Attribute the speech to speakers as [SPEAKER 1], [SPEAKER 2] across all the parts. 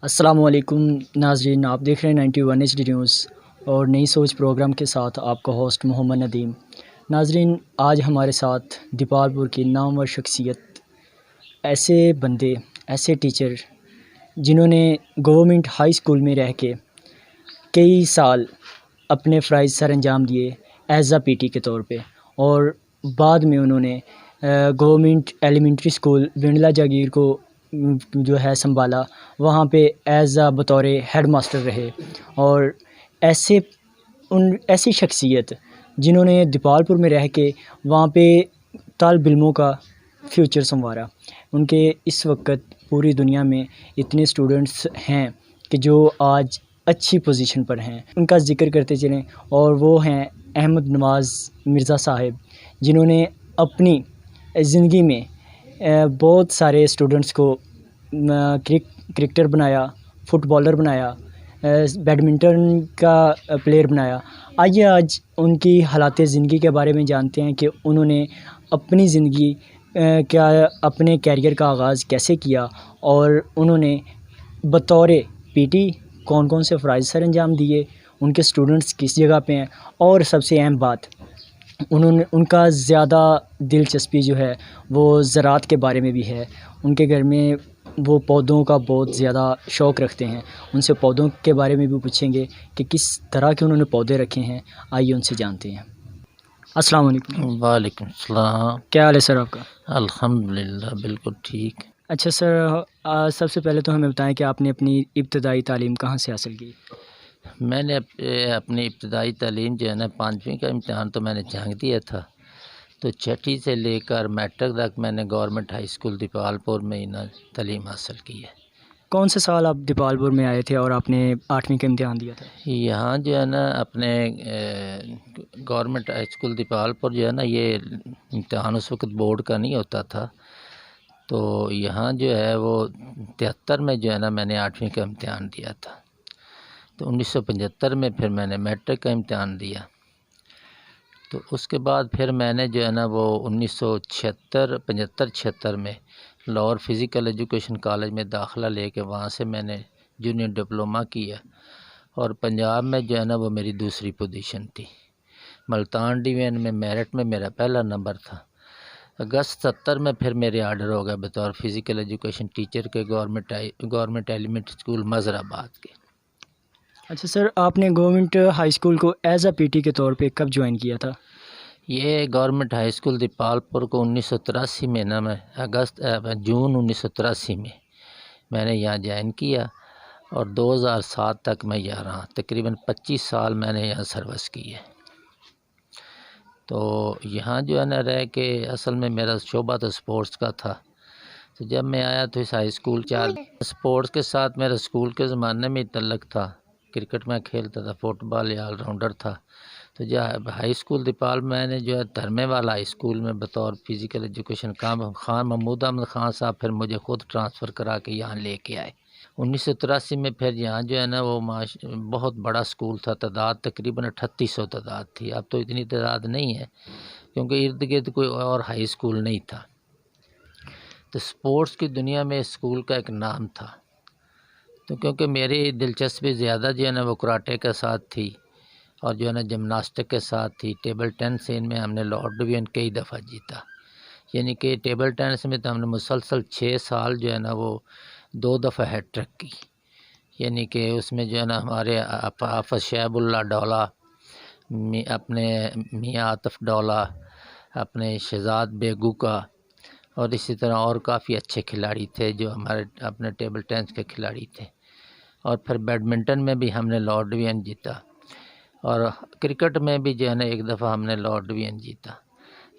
[SPEAKER 1] अस्सलामुअलैकुम नाज़रीन, आप देख रहे हैं 91 HD न्यूज़ और नई सोच प्रोग्राम के साथ आपका होस्ट मोहम्मद नदीम। नाज़रीन, आज हमारे साथ दीपालपुर की नामवर शख्सियत, ऐसे बंदे, ऐसे टीचर जिन्होंने गवर्नमेंट हाई स्कूल में रह के कई साल अपने फ़राइज़ सर अंजाम दिए एज़ पीटी के तौर पे, और बाद में उन्होंने गवर्नमेंट एलिमेंट्री स्कूल विंडला जागीर को जो है संभाला, वहाँ पे बतौर हेड मास्टर रहे। और ऐसी शख्सियत जिन्होंने दीपालपुर में रह के वहाँ पे तालिब इल्मों का फ्यूचर संवारा। उनके इस वक्त पूरी दुनिया में इतने स्टूडेंट्स हैं कि जो आज अच्छी पोजीशन पर हैं, उनका ज़िक्र करते चलें। और वो हैं अहमद नवाज़ मिर्ज़ा साहब, जिन्होंने अपनी ज़िंदगी में बहुत सारे स्टूडेंट्स को क्रिकेटर बनाया, फुटबॉलर बनाया, बैडमिंटन का प्लेयर बनाया। आइए आज उनकी हालात ज़िंदगी के बारे में जानते हैं कि उन्होंने अपनी ज़िंदगी क्या अपने कैरियर का आगाज़ कैसे किया, और उन्होंने बतौर पीटी कौन कौन से फ़राइज़ सर अंजाम दिए, उनके स्टूडेंट्स किस जगह पे हैं, और सबसे अहम बात, उनका ज़्यादा दिलचस्पी जो है वो ज़राअत के बारे में भी है। उनके घर में वो पौधों का बहुत ज़्यादा शौक़ रखते हैं। उनसे पौधों के बारे में भी पूछेंगे कि किस तरह के उन्होंने पौधे रखे हैं। आइए उनसे जानते हैं। अस्सलाम वालेकुम।
[SPEAKER 2] वालेकुम सलाम।
[SPEAKER 1] क्या हाल है सर आपका?
[SPEAKER 2] अल्हम्दुलिल्लाह बिल्कुल ठीक।
[SPEAKER 1] अच्छा सर, सबसे पहले तो हमें बताएं कि आपने अपनी इब्तदाई तालीम कहाँ से हासिल की?
[SPEAKER 2] मैंने अपनी इब्तदाई तालीम जो है ना, 5वीं का इम्तहान तो मैंने जंग दिया था, तो छठी से लेकर मैट्रिक तक मैंने गवर्नमेंट हाई स्कूल दीपालपुर में ही ना तालीम हासिल की है।
[SPEAKER 1] कौन से साल आप दीपालपुर में आए थे और आपने 8वीं का इम्तहान दिया था?
[SPEAKER 2] यहाँ जो है ना अपने गवर्नमेंट हाई स्कूल दीपालपुर जो है ना, ये इम्तहान उस वक्त बोर्ड का नहीं होता था, तो यहाँ जो है वो 73 में जो है ना मैंने 8वीं का इम्तहान दिया था। तो 1975 में फिर मैंने मैट्रिक का इम्तहान दिया। तो उसके बाद फिर मैंने जो है ना वो 1975 में लाहौर फ़िज़िकल एजुकेशन कॉलेज में दाखिला लेके वहाँ से मैंने जूनियर डिप्लोमा किया, और पंजाब में जो है ना वो मेरी दूसरी पोजीशन थी। मुल्तान डिवीज़न में मेरिट में मेरा पहला नंबर था। अगस्त 70 में फिर मेरे आर्डर हो गया बतौर फ़िज़िकल एजुकेशन टीचर के गवर्नमेंट एलिमेंट्री स्कूल मज़राबाद के।
[SPEAKER 1] अच्छा सर, आपने गवर्नमेंट हाई स्कूल को पीटी के तौर पे कब ज्वाइन किया था?
[SPEAKER 2] ये गवर्नमेंट हाई स्कूल दीपालपुर को 1983 में ना, मैं जून 1983 में मैंने यहाँ ज्वाइन किया, और 2007 तक मैं यहाँ रहा। तकरीबन 25 साल मैंने यहाँ सर्विस की है। तो यहाँ जो है ना रह के असल में मेरा शोबा तो स्पोर्ट्स का था। तो जब मैं आया तो इस हाई स्कूल 4 स्पोर्ट्स के साथ मेरा स्कूल के ज़माने में तल्लक था। क्रिकेट में खेलता था, फुटबॉल या ऑलराउंडर था। तो जब हाई स्कूल दीपाल मैंने जो है धरमे वाला हाई स्कूल में बतौर फ़िज़िकल एजुकेशन खान महमूद अहमद ख़ान साहब फिर मुझे ख़ुद ट्रांसफ़र करा के यहाँ लेके आए। 1983 में फिर यहाँ जो है ना वो बहुत बड़ा स्कूल था, तादाद तकरीबन 3800 तादाद थी। अब तो इतनी तादाद नहीं है, क्योंकि इर्द गिर्द कोई और हाई स्कूल नहीं था। तो स्पोर्ट्स की दुनिया में स्कूल का एक नाम था। तो क्योंकि मेरी दिलचस्पी ज़्यादा जो है ना वो कराटे के साथ थी, और जो है ना जिमनास्टिक के साथ थी। टेबल टेनिस में हमने लॉर्ड डिवीज़न कई दफ़ा जीता, यानी कि टेबल टेनिस में तो हमने मुसलसल 6 साल जो है ना वो 2 दफ़ा हैट्रिक की। यानी कि उसमें जो है ना हमारे हाफ़िज़ शहबुल्लाह डोला, अपने मियाँ आतिफ़ डोला, अपने शहज़ाद बेगू का, और इसी तरह और काफ़ी अच्छे खिलाड़ी थे जो हमारे अपने टेबल टेनिस के खिलाड़ी थे। और फिर बैडमिंटन में भी हमने लॉर्ड डिवीज़न जीता, और क्रिकेट में भी जो है ना एक दफ़ा हमने लॉर्ड डिवीज़न जीता।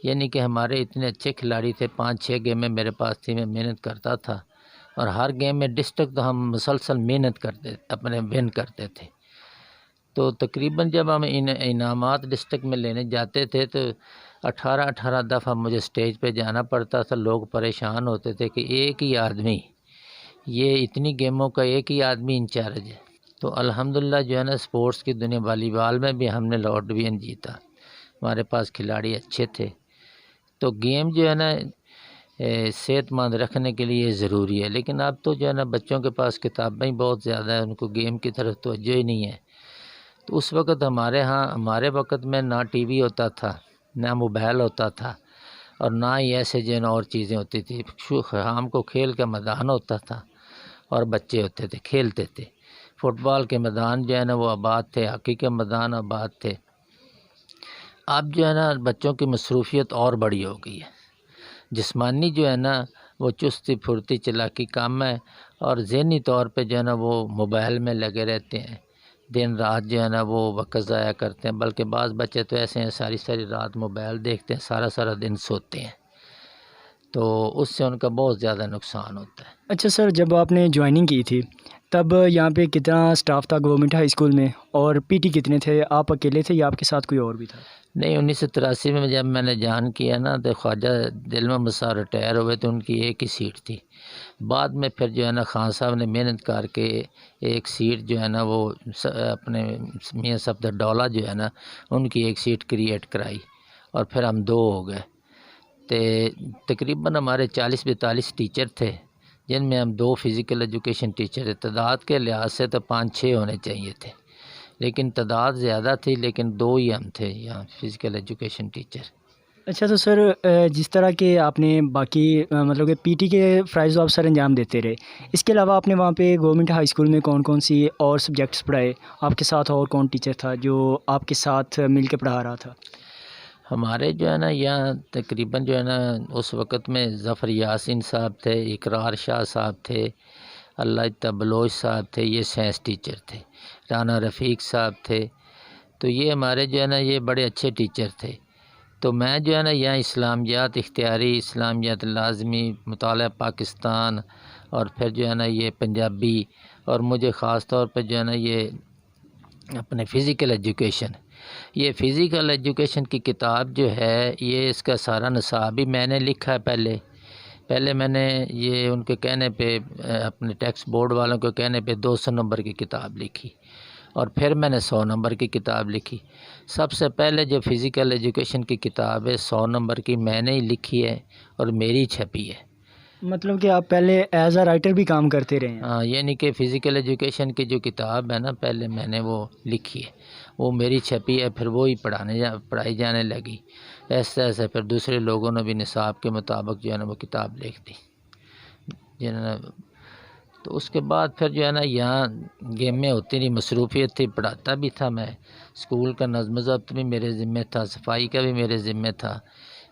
[SPEAKER 2] यानी कि हमारे इतने अच्छे खिलाड़ी थे। 5-6 गेमें मेरे पास थी, मैं मेहनत करता था, और हर गेम में डिस्ट्रिक्ट तो हम मुसलसल मेहनत करते, अपने विन करते थे। तो तकरीबन जब हम इन इनामात डिस्ट्रिक्ट में लेने जाते थे तो 18-18 दफ़ा मुझे स्टेज पे जाना पड़ता था। लोग परेशान होते थे कि एक ही आदमी, ये इतनी गेमों का एक ही आदमी इंचार्ज है। तो अल्हम्दुलिल्लाह जो है ना स्पोर्ट्स की दुनिया, वॉलीबॉल में भी हमने लॉर्ड डिवीज़न जीता। हमारे पास खिलाड़ी अच्छे थे। तो गेम जो है ना सेहतमंद रखने के लिए ज़रूरी है। लेकिन अब तो जो है ना बच्चों के पास किताबें ही बहुत ज़्यादा है, उनको गेम की तरफ तवज्जो ही नहीं है। तो उस वक़्त हमारे वक़्त में ना टीवी होता था, ना मोबाइल होता था, और ना ही ऐसे जो है ना और चीज़ें होती थी। शाम को खेल का मैदान होता था और बच्चे होते थे, खेलते थे। फुटबॉल के मैदान जो है ना वो आबाद थे, हॉकी के मैदान आबाद थे। अब जो है ना बच्चों की मसरूफ़ियत और बड़ी हो गई है। जिस्मानी जो है ना वो चुस्ती फुर्ती चालाकी कम है, और ज़हनी तौर पे जो है ना वो मोबाइल में लगे रहते हैं। दिन रात जो है ना वो वक़्त ज़ाया करते हैं। बल्कि बाज़ बच्चे तो ऐसे हैं सारी सारी रात मोबाइल देखते हैं, सारा सारा दिन सोते हैं। तो उससे उनका बहुत ज़्यादा नुकसान होता है।
[SPEAKER 1] अच्छा सर, जब आपने ज्वाइनिंग की थी तब यहाँ पे कितना स्टाफ था गवर्नमेंट हाई स्कूल में, और पीटी कितने थे? आप अकेले थे या आपके साथ कोई और भी था?
[SPEAKER 2] नहीं, 1983 में जब मैंने जॉइन किया ना तो ख्वाजा दिल मोहम्मद साहब रिटायर हुए तो उनकी एक ही सीट थी। बाद में फिर जो है ना खान साहब ने मेहनत करके एक सीट जो है ना वो अपने मियाँ सफदर डोला जो है ना उनकी एक सीट क्रिएट कराई, और फिर हम दो हो गए। तो तकरीबन हमारे 40-42 टीचर थे, जिनमें हम दो फ़िज़िकल एजुकेशन टीचर थे। तादाद के लिहाज से तो 5-6 होने चाहिए थे, लेकिन तादाद ज़्यादा थी, लेकिन दो ही हम थे यहाँ फ़िज़िकल एजुकेशन टीचर।
[SPEAKER 1] अच्छा तो सर, जिस तरह के आपने बाकी मतलब कि पीटी के फ़राइज़ आप सर अंजाम देते रहे, इसके अलावा आपने वहाँ पे गवर्नमेंट हाई स्कूल में कौन-कौन सी और सब्जेक्ट्स पढ़ाए? आपके साथ और कौन टीचर था जो आपके साथ मिल के पढ़ा रहा था?
[SPEAKER 2] हमारे जो है ना यहाँ तकरीबन जो है ना उस वक़्त में ज़फ़र यासीन साहब थे, इकरार शाह साहब थे, अल्लाह बलोच साहब थे, ये साइंस टीचर थे। राना रफ़ीक साहब थे। तो ये हमारे जो है ना ये बड़े अच्छे टीचर थे। तो मैं जो है ना यहाँ इस्लामियात इख्तियारी, इस्लामियात लाज़मी, मुताला पाकिस्तान, और फिर जो है ना ये पंजाबी, और मुझे ख़ास तौर पे जो है ना ये अपने फ़िज़िकल एजुकेशन, ये फ़िज़िकल एजुकेशन की किताब जो है ये इसका सारा निसाब ही मैंने लिखा है। पहले मैंने ये उनके कहने पे अपने टेक्स्ट बोर्ड वालों के कहने पे 200 नंबर की किताब लिखी, और फिर मैंने 100 नंबर की किताब लिखी। सबसे पहले जो फ़िज़िकल एजुकेशन की किताब है 100 नंबर की मैंने ही लिखी है और मेरी छपी है।
[SPEAKER 1] मतलब कि आप पहले एज़ अ राइटर भी काम करते रहे हैं?
[SPEAKER 2] हाँ, यानी कि फ़िज़िकल एजुकेशन की जो किताब है ना पहले मैंने वो लिखी है, वो मेरी छपी है, फिर वो ही पढ़ाई जाने लगी। ऐसे ऐसे फिर दूसरे लोगों ने भी निसाब के मुताबिक जो है ना वो किताब लिख दी जिन्होंने। तो उसके बाद फिर जो है ना यहाँ गेमें होती रही, मसरूफ़ियत थी, पढ़ाता भी था मैं। स्कूल का नज़्म ज़ब्त भी मेरे ज़िम्मे था, सफाई का भी मेरे ज़िम्मे था।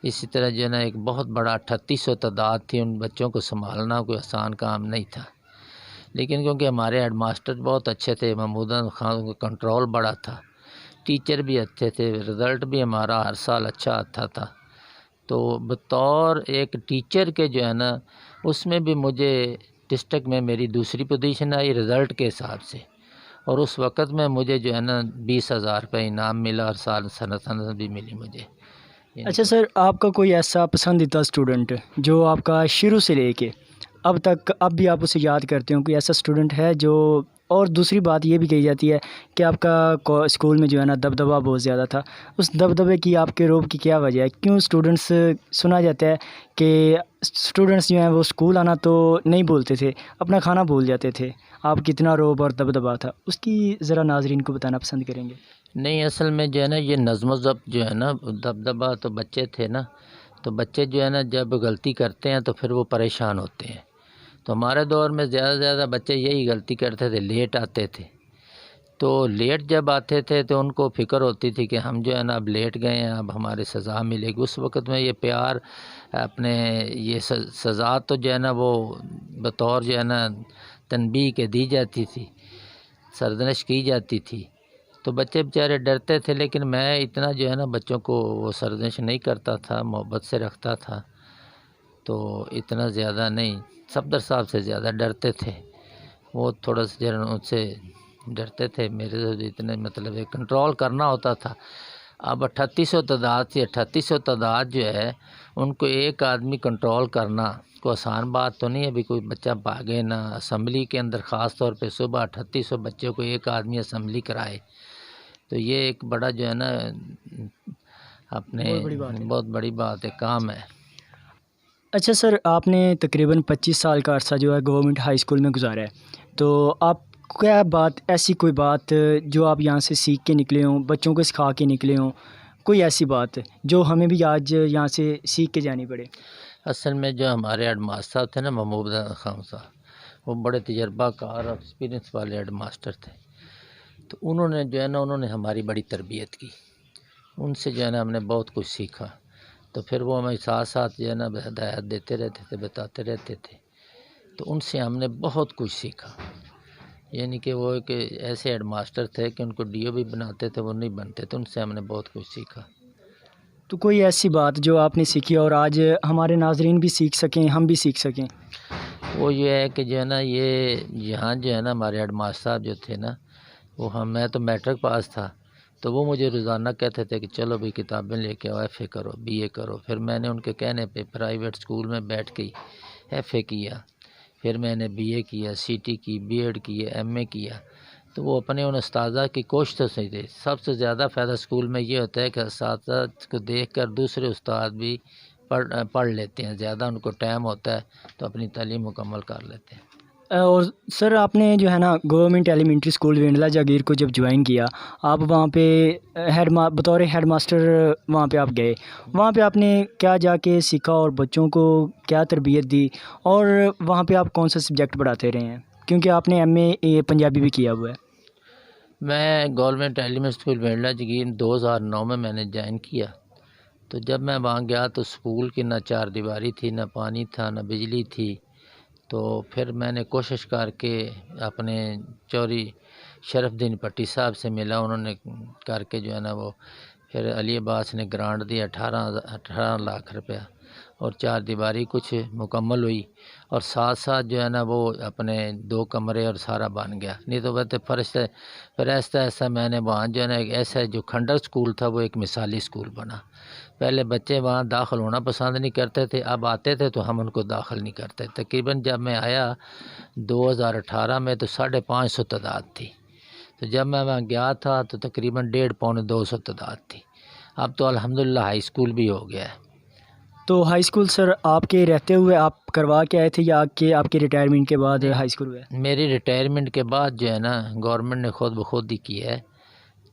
[SPEAKER 2] इसी तरह जो है ना एक बहुत बड़ा 3800 तादाद थी, उन बच्चों को संभालना कोई आसान काम नहीं था। लेकिन क्योंकि हमारे हेड मास्टर बहुत अच्छे थे, महमूद खान का कंट्रोल बड़ा था, टीचर भी अच्छे थे, रिज़ल्ट भी हमारा हर साल अच्छा आता था। तो बतौर एक टीचर के जो है ना उसमें भी मुझे डिस्ट्रिक्ट में मेरी दूसरी पोजीशन आई रिज़ल्ट के हिसाब से, और उस वक़्त में मुझे जो है ना 20,000 रुपये इनाम मिला, और सनद भी मिली मुझे।
[SPEAKER 1] अच्छा सर, आपका कोई ऐसा पसंदीदा स्टूडेंट जो आपका शुरू से लेके अब तक अब भी आप उसे याद करते हो, कोई ऐसा स्टूडेंट है जो? और दूसरी बात ये भी कही जाती है कि आपका स्कूल में जो है ना दबदबा बहुत ज़्यादा था। उस दबदबे की आपके रौब की क्या वजह है? क्यों स्टूडेंट्स, सुना जाता है कि स्टूडेंट्स जो हैं वो स्कूल आना तो नहीं बोलते थे, अपना खाना भूल जाते थे। आप कितना रौब और दबदबा था उसकी ज़रा नाज़रीन को बताना पसंद करेंगे?
[SPEAKER 2] नहीं, असल में जो है ना ये नज़्म ज़ब्त जो है ना दबदबा, तो बच्चे थे ना, तो बच्चे जो है ना जब गलती करते हैं तो फिर वो परेशान होते हैं। तो हमारे दौर में ज़्यादा से ज़्यादा बच्चे यही गलती करते थे, लेट आते थे। तो लेट जब आते थे तो उनको फ़िक्र होती थी कि हम जो है ना अब लेट गए हैं, अब हमारी सज़ा मिलेगी। उस वक़्त में ये प्यार अपने ये सज़ा तो जो है ना वो बतौर जो है ना तनबीह के दी जाती थी, सरज़नश की जाती थी। तो बच्चे बेचारे डरते थे, लेकिन मैं इतना जो है ना बच्चों को वो सरज़नश नहीं करता था, मोहब्बत से रखता था। तो इतना ज़्यादा नहीं, सफदर साहब से ज़्यादा डरते थे। वो थोड़ा सा जरा उनसे डरते थे, मेरे से इतने मतलब एक कंट्रोल करना होता था। अब 3800 तादाद थी, 3800 तादाद जो है उनको एक आदमी कंट्रोल करना कोई आसान बात तो नहीं है। अभी कोई बच्चा भागे ना असम्बली के अंदर, ख़ास तौर पे सुबह 3800 बच्चों को एक आदमी असम्बली कराए, तो ये एक बड़ा जो है ना अपने
[SPEAKER 1] बहुत बड़ी बात है।
[SPEAKER 2] बहुत बड़ी बात है, काम है।
[SPEAKER 1] अच्छा सर, आपने तकरीबन 25 साल का अरसा जो है गवर्नमेंट हाई स्कूल में गुजारा है, तो आप क्या बात, ऐसी कोई बात जो आप यहाँ से सीख के निकले हों, बच्चों को सिखा के निकले हों, कोई ऐसी बात जो हमें भी आज यहाँ से सीख के जानी पड़े?
[SPEAKER 2] असल में जो हमारे हेड मास्टर साहब थे ना, महमूद खान साहब, वो बड़े तजर्बाकार और एक्सपीरियंस वाले हेड मास्टर थे। तो उन्होंने जो है ना, उन्होंने हमारी बड़ी तरबियत की। उनसे जो है ना हमने बहुत कुछ सीखा। तो फिर वो हमें साथ साथ जो है ना हिदायत देते रहते थे, बताते रहते थे। तो उनसे हमने बहुत कुछ सीखा। यानी कि वो एक ऐसे हेड मास्टर थे कि उनको डीओ भी बनाते थे, वो नहीं बनते थे। उनसे हमने बहुत कुछ सीखा।
[SPEAKER 1] तो कोई ऐसी बात जो आपने सीखी और आज हमारे नाजरीन भी सीख सकें, हम भी सीख सकें?
[SPEAKER 2] वो ये है कि जो है ना, ये यहाँ जो है ना हमारे हेड मास्टर साहब जो थे ना, वो मैं तो मैट्रिक पास था। तो वो मुझे रोज़ाना कहते थे कि चलो भाई किताबें लेके आओ, एफ़ए करो, बीए करो। फिर मैंने उनके कहने पे प्राइवेट स्कूल में बैठ के एफ़ए किया। फिर मैंने बीए किया, सीटी की, बीएड की, एमए किया। तो वो अपने उन उस्तादा की कोशिशों से थे। सबसे ज़्यादा फ़ायदा स्कूल में ये होता है कि उस्ताद को देखकर दूसरे उस्ताद भी पढ़ लेते हैं। ज़्यादा उनको टाइम होता है तो अपनी तालीम मुकम्मल कर लेते हैं।
[SPEAKER 1] और सर, आपने जो है ना गवर्नमेंट एलिमेंट्री स्कूल वेंडला जागीर को जब ज्वाइन किया, आप वहाँ पे बतौर हेड मास्टर वहाँ पे आप गए, वहाँ पे आपने क्या जाके सीखा और बच्चों को क्या तरबियत दी, और वहाँ पे आप कौन सा सब्जेक्ट पढ़ाते रहे हैं, क्योंकि आपने एमए पंजाबी भी किया हुआ है?
[SPEAKER 2] मैं गवर्नमेंट एलिमेंट्री स्कूल वेंडला जागीर 2009 में मैंने ज्वाइन किया। तो जब मैं वहाँ गया तो स्कूल की ना चार दीवारी थी, ना पानी था, ना बिजली थी। तो फिर मैंने कोशिश करके अपने चौधरी शरफुद्दीन पट्टी साहब से मिला। उन्होंने करके जो है ना वो फिर अली अब्बास ने ग्रांट दिया 18 लाख रुपया, और चार दीवारी कुछ मुकम्मल हुई। और साथ साथ जो है ना वो अपने 2 कमरे और सारा बन गया। नहीं तो वह फर्श है। फिर ऐसा ऐसा मैंने वहाँ जो है ना एक ऐसा जो खंडर स्कूल था वो एक मिसाली स्कूल बना। पहले बच्चे वहाँ दाखिल होना पसंद नहीं करते थे, अब आते थे तो हम उनको दाखिल नहीं करते। तकरीबन जब मैं आया 2018 में तो 550 तादाद थी। तो जब मैं वहाँ गया था तो तकरीबन 1.5 पौने 200 तादाद थी। अब तो अल्हम्दुलिल्लाह हाई स्कूल भी हो गया है।
[SPEAKER 1] तो हाई स्कूल सर आपके रहते हुए आप करवा के आए थे या कि आपके रिटायरमेंट के बाद हाई स्कूल हुआ है?
[SPEAKER 2] मेरी रिटायरमेंट के बाद जो है ना गवर्नमेंट ने खुद ब खुद ही किया है।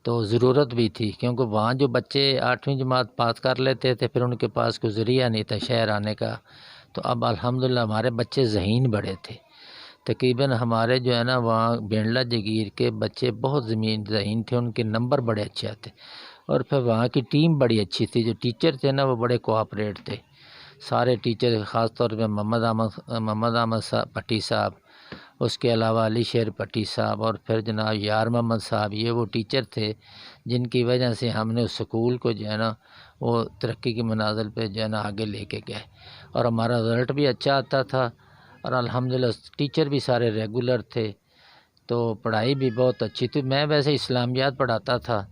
[SPEAKER 2] तो ज़रूरत भी थी, क्योंकि वहाँ जो बच्चे 8वीं जमात पास कर लेते थे फिर उनके पास कोई ज़रिया नहीं था शहर आने का। तो अब अल्हम्दुलिल्लाह हमारे बच्चे ज़हीन बड़े थे। तकरीबन हमारे जो है ना वहाँ बेंडला जागीर के बच्चे बहुत ज़हीन थे, उनके नंबर बड़े अच्छे आते। और फिर वहाँ की टीम बड़ी अच्छी थी। जो टीचर थे ना वो बड़े कोऑपरेट थे। सारे टीचर, ख़ास तौर पे मोहम्मद अहमद पट्टी साहब, उसके अलावा अली शेर पट्टी साहब, और फिर जनाब यार मोहम्मद साहब, ये वो टीचर थे जिनकी वजह से हमने उस स्कूल को जो है ना वो तरक्की की मनाजिल पे जो है ना आगे लेके गए। और हमारा रिज़ल्ट भी अच्छा आता था, और अल्हम्दुलिल्लाह टीचर भी सारे रेगुलर थे। तो पढ़ाई भी बहुत अच्छी थी। मैं वैसे इस्लामियात पढ़ाता था,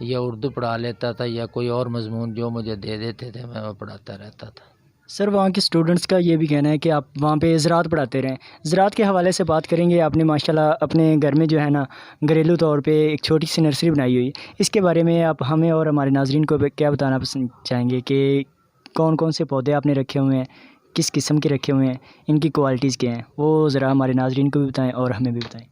[SPEAKER 2] या उर्दू पढ़ा लेता था, या कोई और मजमून जो मुझे दे देते थे मैं वो पढ़ाता रहता था।
[SPEAKER 1] सर, वहाँ के स्टूडेंट्स का ये भी कहना है कि आप वहाँ पे ज़राअत पढ़ाते रहें। ज़राअत के हवाले से बात करेंगे। आपने माशाल्लाह अपने घर में जो है ना घरेलू तौर पे एक छोटी सी नर्सरी बनाई हुई, इसके बारे में आप हमें और हमारे नाज़रीन को क्या बताना पसंद चाहेंगे कि कौन कौन से पौधे आपने रखे हुए हैं, किस किस्म के रखे हुए हैं, इनकी क्वालिटीज़ क्या हैं, वो ज़रा हमारे नाज़रीन को भी बताएँ और हमें भी बताएँ।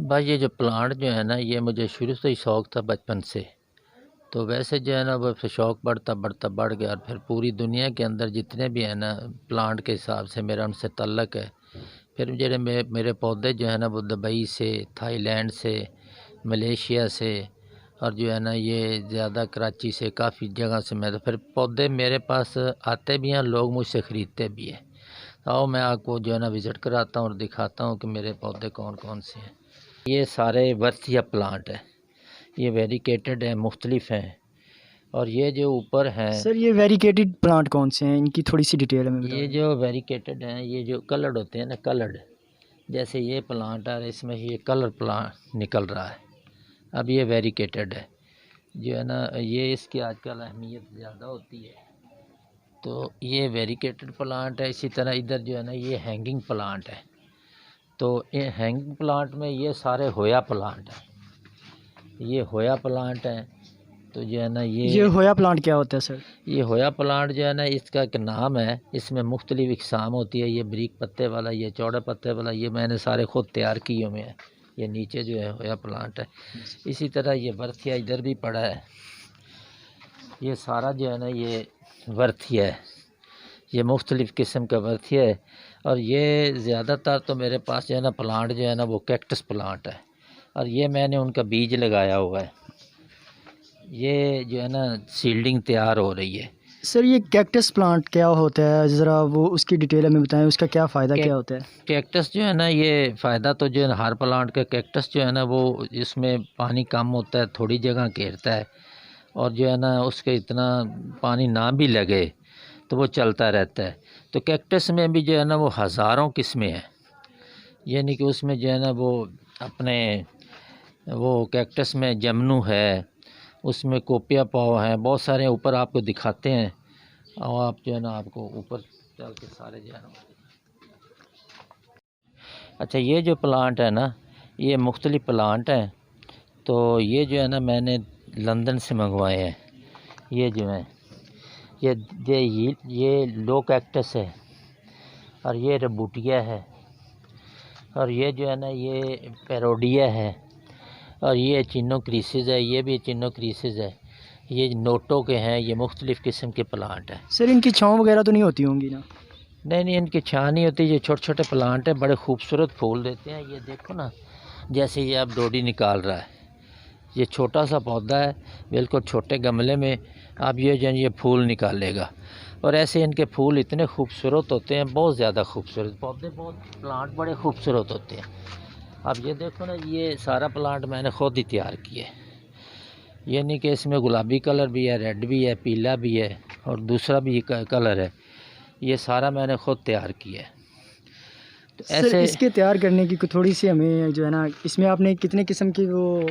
[SPEAKER 2] भाई ये जो प्लांट जो है ना ये मुझे शुरू से ही शौक़ था बचपन से। तो वैसे जो है ना वो फिर शौक़ बढ़ता बढ़ता बढ़ गया, और फिर पूरी दुनिया के अंदर जितने भी हैं ना प्लांट के हिसाब से मेरा उनसे तल्लक है। फिर जो मेरे पौधे जो है ना वो दुबई से, थाईलैंड से, मलेशिया से, और जो है ना ये ज़्यादा कराची से, काफ़ी जगह से मैं तो फिर पौधे मेरे पास आते भी हैं, लोग मुझसे ख़रीदते भी हैं। आओ मैं आपको जो है ना विज़िट कराता हूँ और दिखाता हूँ कि मेरे पौधे कौन कौन से हैं। ये सारे वर्थिया प्लांट है, ये वेरिकेटेड है, मुख्तलिफ हैं। और ये जो ऊपर हैं,
[SPEAKER 1] सर, ये वेरिकेटेड प्लांट कौन से हैं, इनकी थोड़ी सी डिटेल हमें
[SPEAKER 2] ये
[SPEAKER 1] बताएं।
[SPEAKER 2] जो वेरिकेटेड हैं, ये जो कलर्ड होते हैं ना, कलर्ड, जैसे ये प्लांट है इसमें ये कलर प्लांट निकल रहा है। अब ये वेरिकेटेड है जो है ना, ये इसकी आजकल अहमियत ज़्यादा होती है। तो ये वेरिकेटेड प्लांट है। इसी तरह इधर जो है ना ये हैंगिंग प्लांट है। तो ये हैंगिंग प्लांट में ये सारे होया प्लांट हैं, ये होया प्लांट हैं। तो जो है ना
[SPEAKER 1] ये होया प्लांट क्या होता है सर?
[SPEAKER 2] ये होया प्लांट जो है ना, इसका एक नाम है, इसमें मुख्तलिफ इकसाम होती है। ये बारीक पत्ते वाला, ये चौड़े पत्ते वाला, ये मैंने सारे ख़ुद तैयार किए हुए हैं। ये नीचे जो है होया प्लांट है। इसी तरह ये वरथिया इधर भी पड़ा है। ये सारा जो है ना ये वरथिया है, ये मुख्तलिफ़ किस्म का वरथिया है। और ये ज़्यादातर तो मेरे पास जो है ना प्लांट जो है ना वो कैक्टस प्लांट है, और ये मैंने उनका बीज लगाया हुआ है। ये जो है ना सील्डिंग तैयार हो रही है।
[SPEAKER 1] सर ये कैक्टस प्लांट क्या होता है, ज़रा वो उसकी डिटेल हमें बताएं, उसका क्या फ़ायदा क्या होता है?
[SPEAKER 2] कैक्टस जो है ना, ये फ़ायदा तो जो है हर प्लांट का, कैक्टस जो है ना वो इसमें पानी कम होता है, थोड़ी जगह घेरता है, और जो है ना उसके इतना पानी ना भी लगे तो वो चलता रहता है। तो कैक्टस में भी जो है ना वो हज़ारों किस्में हैं, यानी कि उसमें जो है ना वो अपने वो कैक्टस में जमनू है, उसमें कोपिया पाव है, बहुत सारे ऊपर आपको दिखाते हैं। और आप जो है ना आपको ऊपर चल के सारे जो है ना। अच्छा, ये जो प्लांट है ना, ये मुख्तलिफ प्लांट हैं। तो ये जो है ना मैंने लंदन से मंगवाए हैं। ये जो है ये लो कैक्टस है, और ये रबूटिया है, और ये जो है ना ये पैरोडिया है, और ये चिनो क्रीसिस है, ये भी चिनो क्रीसिस है। ये नोटो के हैं, ये मुख्तलिफ़ किस्म के प्लांट हैं।
[SPEAKER 1] सर इनकी छाँव वगैरह तो नहीं होती होंगी ना?
[SPEAKER 2] नहीं, इनकी छाँ नहीं होती। ये छोटे छोटे प्लांट हैं, बड़े खूबसूरत फूल देते हैं। ये देखो ना, जैसे ये अब डोडी निकाल रहा है। ये छोटा सा पौधा है, बिल्कुल छोटे गमले में। अब ये फूल निकालेगा, और ऐसे इनके फूल इतने खूबसूरत होते हैं, बहुत ज़्यादा खूबसूरत पौधे, बहुत प्लांट बड़े खूबसूरत होते हैं। अब ये देखो ना, ये सारा प्लांट मैंने ख़ुद ही तैयार किया है। यानी कि इसमें गुलाबी कलर भी है, रेड भी है, पीला भी है, और दूसरा भी कलर है। ये सारा मैंने ख़ुद तैयार किया है। तो
[SPEAKER 1] सर
[SPEAKER 2] ऐसे
[SPEAKER 1] इसके तैयार करने की थोड़ी सी हमें जो है ना, इसमें आपने कितने किस्म की वो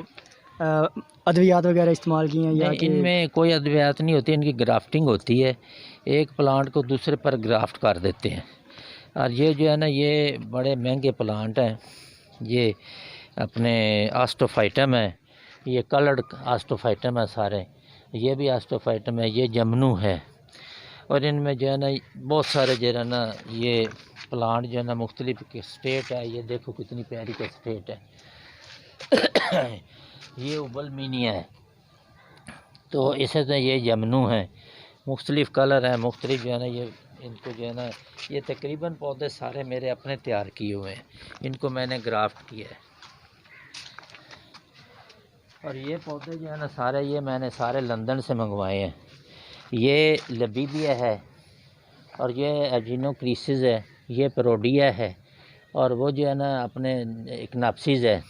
[SPEAKER 1] अद्वियात वगैरह इस्तेमाल किए हैं या कि?
[SPEAKER 2] इनमें कोई अद्वियात नहीं होती, इनकी ग्राफ्टिंग होती है। एक प्लांट को दूसरे पर ग्राफ्ट कर देते हैं। और ये जो है ना ये बड़े महंगे प्लांट हैं। ये अपने आस्टोफाइटम है, ये कलर्ड आस्टोफाइटम है सारे। ये भी आस्टोफाइटम है, ये जमनू है। और इनमें जो है ना बहुत सारे जो है ना ये प्लांट जो है ना मुख्तलिफ स्टेट है। ये देखो कितनी प्यारी का स्टेट है। ये उबलमीनिया है। तो इसे तो ये जमनू है, मुख्तलिफ कलर है, मुख्तलिफ जो है ना ये इनको जो है ना ये तकरीबन पौधे सारे मेरे अपने तैयार किए हुए हैं। इनको मैंने ग्राफ्ट किया है। और ये पौधे जो है ना सारे ये मैंने सारे लंदन से मंगवाए हैं। ये लबीबिया है, और ये एजिनोक्रीसिस है, ये पेरोडिया है, और वो जो है ना अपने इक्नाप्सिस है।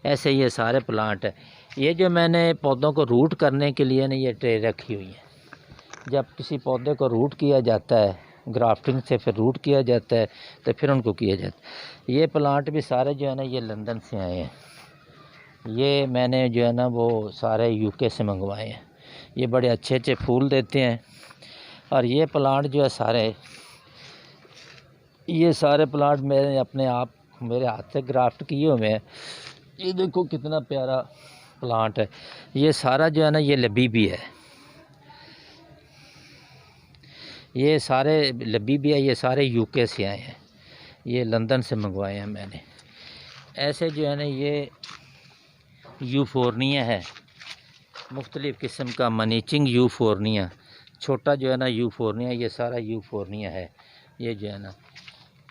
[SPEAKER 2] ऐसे ये सारे प्लांट है। ये जो मैंने पौधों को रूट करने के लिए ना ये ट्रे रखी हुई है। जब किसी पौधे को रूट किया जाता है, ग्राफ्टिंग से फिर रूट किया जाता है, तो फिर उनको किया जाता है। ये प्लांट भी सारे जो है ना ये लंदन से आए हैं। ये मैंने जो है ना वो सारे यूके से मंगवाए हैं। ये बड़े अच्छे अच्छे फूल देते हैं। और ये प्लांट जो है ये सारे प्लांट मैंने अपने आप मेरे हाथ से ग्राफ्ट किए हुए हैं। ये देखो कितना प्यारा प्लांट है। ये सारा जो है ना ये लबीबी है, ये सारे लबीबी है, ये सारे यूके से आए हैं। ये लंदन से मंगवाए हैं मैंने। ऐसे जो है ना ये यूफोर्निया है, मुख्तलिफ़ किस्म का मनीचिंग यूफोर्निया, छोटा जो है ना यूफोर्निया, ये सारा यूफोर्निया है। ये जो है ना,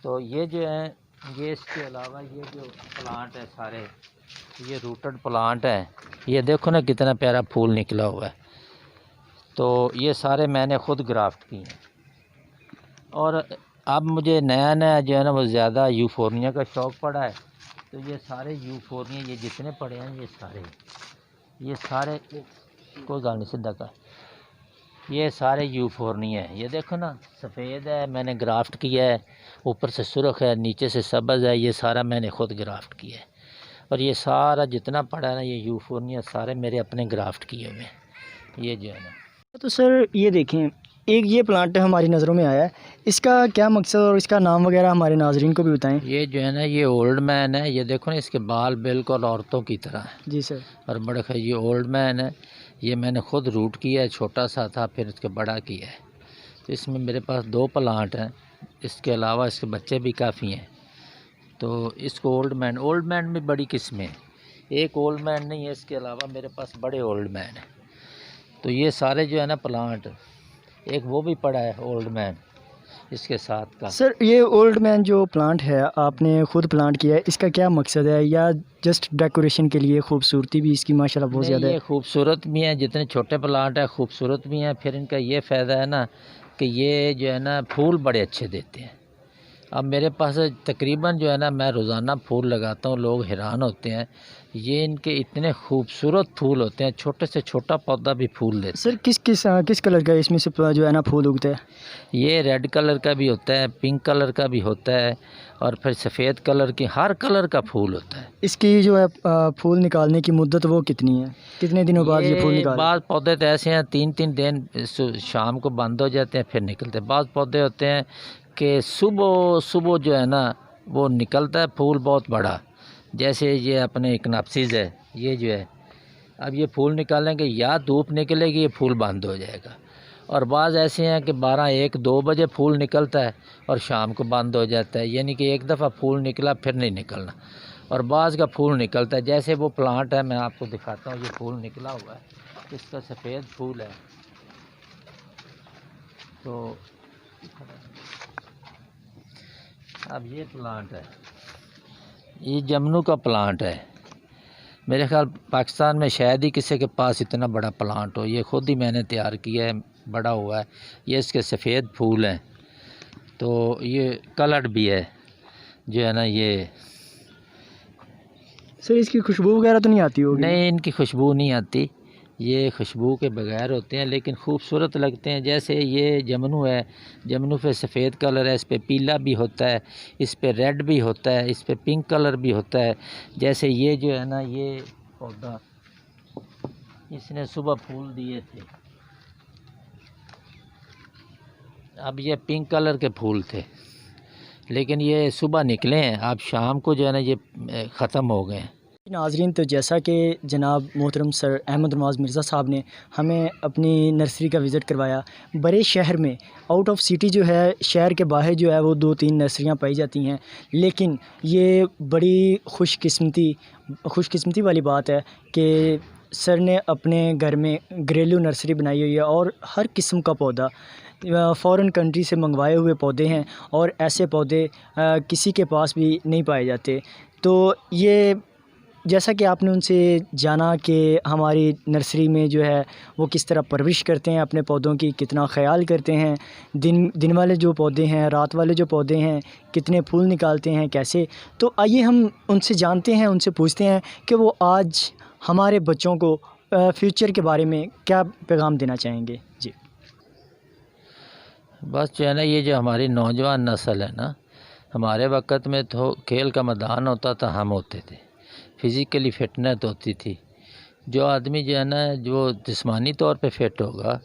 [SPEAKER 2] तो ये जो है ये इसके अलावा ये जो प्लांट है सारे ये रूटेड प्लांट है। ये देखो ना कितना प्यारा फूल निकला हुआ है। तो ये सारे मैंने ख़ुद ग्राफ्ट किए हैं। और अब मुझे नया नया जो है ना वो ज़्यादा यूफोर्निया का शौक़ पड़ा है। तो ये सारे यूफोर्निया ये जितने पड़े हैं ये सारे कोई गाल नहीं सीधा का, ये सारे यूफोर्निया है। ये देखो ना सफ़ेद है, मैंने ग्राफ्ट किया है। ऊपर से सुर्ख है, नीचे से सब्ज़ है। ये सारा मैंने ख़ुद ग्राफ्ट किया है। और ये सारा जितना पड़ा है ना ये यूफोर्निया सारे मेरे अपने ग्राफ्ट किए हुए हैं। ये जो है ना,
[SPEAKER 1] तो सर ये देखें, एक ये प्लांट हमारी नज़रों में आया है, इसका क्या मकसद और इसका नाम वगैरह हमारे नाजरीन को भी बताएं।
[SPEAKER 2] ये जो है ना ये ओल्ड मैन है। ये देखो ना इसके बाल बिल्कुल औरतों की तरह है।
[SPEAKER 1] जी सर।
[SPEAKER 2] और बड़े ये ओल्ड मैन है। ये मैंने ख़ुद रूट किया है, छोटा सा था फिर इसके बड़ा किया है। तो इसमें मेरे पास 2 प्लांट हैं, इसके अलावा इसके बच्चे भी काफ़ी हैं। तो इसको ओल्ड मैन में बड़ी किस्में हैं, एक ओल्ड मैन नहीं है, इसके अलावा मेरे पास बड़े ओल्ड मैन हैं। तो ये सारे जो है ना प्लांट, एक वो भी पड़ा है ओल्ड मैन इसके साथ का।
[SPEAKER 1] सर ये ओल्ड मैन जो प्लांट है आपने खुद प्लांट किया है, इसका क्या मकसद है, या जस्ट डेकोरेशन के लिए? खूबसूरती भी इसकी माशाल्लाह बहुत ज़्यादा है।
[SPEAKER 2] ये खूबसूरत भी हैं, जितने छोटे प्लांट है खूबसूरत भी हैं। फिर इनका ये फ़ायदा है ना कि ये जो है ना फूल बड़े अच्छे देते हैं। अब मेरे पास तकरीबन जो है ना मैं रोज़ाना फूल लगाता हूँ, लोग हैरान होते हैं, ये इनके इतने खूबसूरत फूल होते हैं, छोटे से छोटा पौधा भी फूल देता है।
[SPEAKER 1] सर किस कलर का इसमें से जो है ना फूल उगता है?
[SPEAKER 2] ये रेड कलर का भी होता है, पिंक कलर का भी होता है, और फिर सफ़ेद कलर की, हर कलर का फूल होता है।
[SPEAKER 1] इसकी जो है फूल निकालने की मुद्दत वो कितनी है, कितने दिनों बाद ये फूल निकाल?
[SPEAKER 2] बाद पौधे तो ऐसे हैं 3-3 दिन शाम को बंद हो जाते हैं फिर निकलते हैं। बाद पौधे होते हैं कि सुबह सुबह जो है ना वो निकलता है फूल बहुत बड़ा, जैसे ये अपने इकनाप्सिस है, ये जो है अब ये फूल निकालेंगे या धूप निकलेगी ये फूल बंद हो जाएगा। और बाज़ ऐसे हैं कि 12-1-2 बजे फूल निकलता है और शाम को बंद हो जाता है, यानी कि एक दफ़ा फूल निकला फिर नहीं निकलना। और बाज़ का फूल निकलता है, जैसे वो प्लांट है मैं आपको दिखाता हूँ, ये फूल निकला हुआ है, इसका सफ़ेद फूल है। तो अब ये प्लांट है, ये जमनू का प्लांट है। मेरे ख्याल पाकिस्तान में शायद ही किसी के पास इतना बड़ा प्लांट हो, ये ख़ुद ही मैंने तैयार किया है, बड़ा हुआ है। ये इसके सफ़ेद फूल हैं, तो ये कलर्ड भी है जो है ना ये।
[SPEAKER 1] सर इसकी खुशबू वगैरह तो नहीं आती होगी?
[SPEAKER 2] नहीं, इनकी खुशबू नहीं आती, ये खुशबू के बगैर होते हैं, लेकिन खूबसूरत लगते हैं। जैसे ये जमनू है, जमनू पे सफ़ेद कलर है, इस पे पीला भी होता है, इस पे रेड भी होता है, इस पे पिंक कलर भी होता है। जैसे ये जो है ना ये पौधा, इसने सुबह फूल दिए थे, अब ये पिंक कलर के फूल थे, लेकिन ये सुबह निकले हैं, अब शाम को जो है ना ये ख़त्म हो गए हैं।
[SPEAKER 1] नाज़रीन, तो जैसा कि जनाब मोहतरम सर अहमद नवाज़ मिर्ज़ा साहब ने हमें अपनी नर्सरी का विज़िट करवाया, बड़े शहर में आउट ऑफ सिटी जो है, शहर के बाहर जो है वो 2-3 नर्सरियाँ पाई जाती हैं, लेकिन ये बड़ी खुशकिस्मती वाली बात है कि सर ने अपने घर में घरेलू नर्सरी बनाई हुई है और हर किस्म का पौधा फ़ॉरेन कंट्री से मंगवाए हुए पौधे हैं, और ऐसे पौधे किसी के पास भी नहीं पाए जाते। तो ये जैसा कि आपने उनसे जाना कि हमारी नर्सरी में जो है वो किस तरह परवरिश करते हैं अपने पौधों की, कितना ख़याल करते हैं, दिन वाले जो पौधे हैं, रात वाले जो पौधे हैं, कितने फूल निकालते हैं, कैसे। तो आइए हम उनसे जानते हैं, उनसे पूछते हैं कि वो आज हमारे बच्चों को फ्यूचर के बारे में क्या पैगाम देना चाहेंगे। जी
[SPEAKER 2] बस जो है ना ये जो हमारी नौजवान नस्ल है ना, हमारे वक़्त में तो खेल का मैदान होता था, हम होते थे, फ़िज़िकली फ़िटनेस होती थी। जो आदमी जो है ना जो जिस्मानी तौर पे फ़िट होगा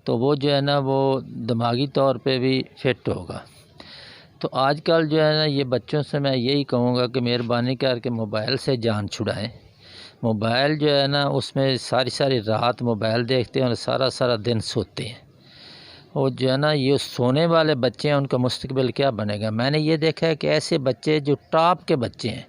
[SPEAKER 2] तो वो जो है ना वो दिमागी तौर पे भी फ़िट होगा। तो आजकल जो है ना ये बच्चों से मैं यही कहूँगा कि मेहरबानी करके मोबाइल से जान छुड़ाएं। मोबाइल जो है ना उसमें सारी सारी रात मोबाइल देखते हैं और सारा सारा दिन सोते हैं। और जो है ना ये सोने वाले बच्चे हैं, उनका मुस्तकबिल क्या बनेगा। मैंने ये देखा है कि ऐसे बच्चे जो टॉप के बच्चे हैं,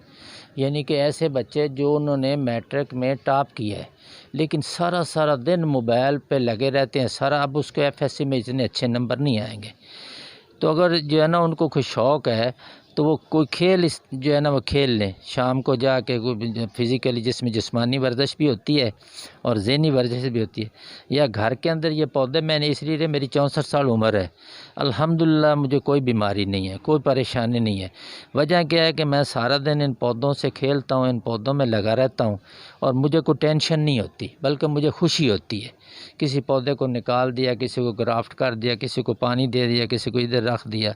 [SPEAKER 2] यानी कि ऐसे बच्चे जो उन्होंने मैट्रिक में टॉप किया है, लेकिन सारा सारा दिन मोबाइल पे लगे रहते हैं सारा। अब उसको एफएससी में इतने अच्छे नंबर नहीं आएंगे। तो अगर जो है ना उनको कोई शौक़ है तो वो कोई खेल जो है ना वो खेल लें, शाम को जाके कोई फ़िज़िकली जिसमें जिस्मानी वर्जिश भी होती है और ज़हनी वर्जिश भी होती है। या घर के अंदर ये पौधे मैंने इसलिए, मेरी 64 साल उम्र है, अल्हम्दुलिल्लाह मुझे कोई बीमारी नहीं है, कोई परेशानी नहीं है। वजह क्या है कि मैं सारा दिन इन पौधों से खेलता हूँ, इन पौधों में लगा रहता हूँ और मुझे कोई टेंशन नहीं होती, बल्कि मुझे खुशी होती है। किसी पौधे को निकाल दिया, किसी को ग्राफ्ट कर दिया, किसी को पानी दे दिया, किसी को इधर रख दिया,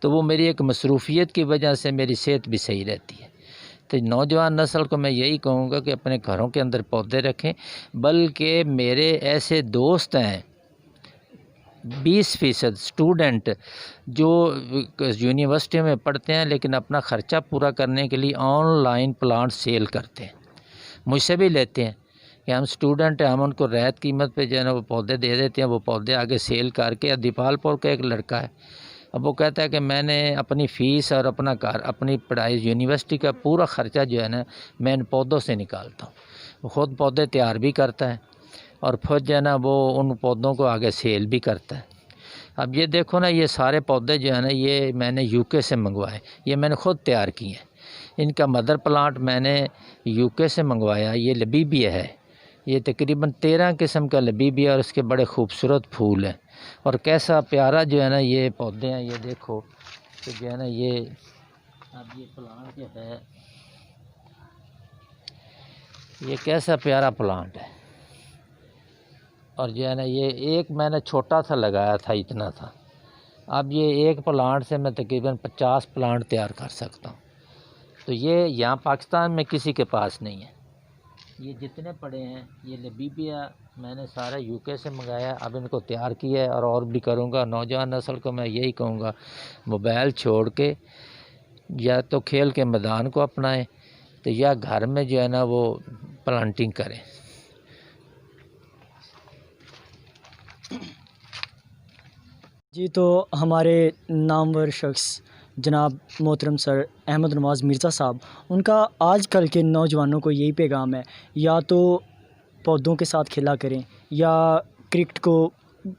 [SPEAKER 2] तो वो मेरी एक मसरूफ़ियत की वजह से मेरी सेहत भी सही रहती है। तो नौजवान नस्ल को मैं यही कहूँगा कि अपने घरों के अंदर पौधे रखें। बल्कि मेरे ऐसे दोस्त हैं 20% स्टूडेंट जो यूनिवर्सिटी में पढ़ते हैं, लेकिन अपना ख़र्चा पूरा करने के लिए ऑनलाइन प्लांट सेल करते हैं, मुझसे भी लेते हैं। कि हम स्टूडेंट हैं, हम उनको रियायत कीमत पे जो है ना वो पौधे दे देते हैं, वो पौधे आगे सेल करके। दीपालपुर का एक लड़का है, अब वो कहता है कि मैंने अपनी फ़ीस और अपना अपनी पढ़ाई यूनिवर्सिटी का पूरा ख़र्चा जो है ना मैं इन पौधों से निकालता हूँ। वो ख़ुद पौधे तैयार भी करता है और फिर जो है ना वो उन पौधों को आगे सेल भी करता है। अब ये देखो ना, ये सारे पौधे जो है ना ये मैंने यूके से मंगवाए, ये मैंने ख़ुद तैयार किए हैं। इनका मदर प्लांट मैंने यूके से मंगवाया। ये लबीबिया है, ये तकरीबन 13 किस्म का लबीबिया और इसके बड़े खूबसूरत फूल हैं। और कैसा प्यारा जो है ना ये पौधे हैं, ये देखो तो जो है ना ये अब ये प्लांट जो है ये कैसा प्यारा प्लांट है। और जो है ना ये एक मैंने छोटा सा लगाया था, इतना था। अब ये एक प्लांट से मैं तकरीबन 50 प्लांट तैयार कर सकता हूँ। तो ये यहाँ पाकिस्तान में किसी के पास नहीं है। ये जितने पड़े हैं ये लबीबिया मैंने सारा यूके से मंगाया, अब इनको तैयार किया है और भी करूँगा। नौजवान नस्ल को मैं यही कहूँगा, मोबाइल छोड़ के या तो खेल के मैदान को अपनाएं, तो या घर में जो है ना वो प्लांटिंग करें।
[SPEAKER 1] जी, तो हमारे नामवर शख्स जनाब मोहतरम सर अहमद नवाज़ मिर्ज़ा साहब, उनका आजकल के नौजवानों को यही पैगाम है, या तो पौधों के साथ खेला करें या क्रिकेट को,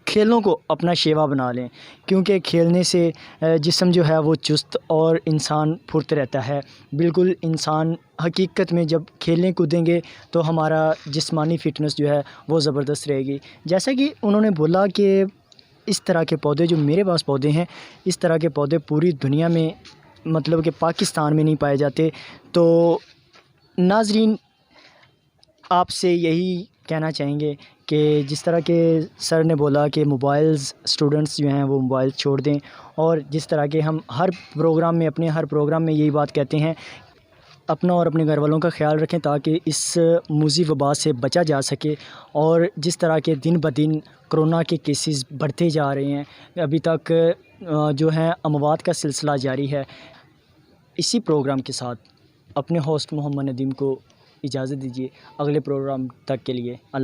[SPEAKER 1] खेलों को अपना शेवा बना लें, क्योंकि खेलने से जिस्म जो है वो चुस्त और इंसान फुर्त रहता है। बिल्कुल इंसान हकीकत में जब खेलने कूदेंगे तो हमारा जिस्मानी फ़िटनेस जो है वो ज़बरदस्त रहेगी। जैसा कि उन्होंने बोला कि इस तरह के पौधे जो मेरे पास पौधे हैं, इस तरह के पौधे पूरी दुनिया में मतलब कि पाकिस्तान में नहीं पाए जाते। तो नाज़रीन, आपसे यही कहना चाहेंगे कि जिस तरह के सर ने बोला कि मोबाइल्स, स्टूडेंट्स जो हैं वो मोबाइल छोड़ दें, और जिस तरह के हम हर प्रोग्राम में, अपने हर प्रोग्राम में यही बात कहते हैं, अपना और अपने घर वालों का ख्याल रखें ताकि इस मुज़ी वबा से बचा जा सके। और जिस तरह के दिन ब दिन कोरोना के केसेस बढ़ते जा रहे हैं, अभी तक जो है अमवात का सिलसिला जारी है। इसी प्रोग्राम के साथ अपने होस्ट मोहम्मद नदीम को इजाज़त दीजिए। अगले प्रोग्राम तक के लिए अल्लाह।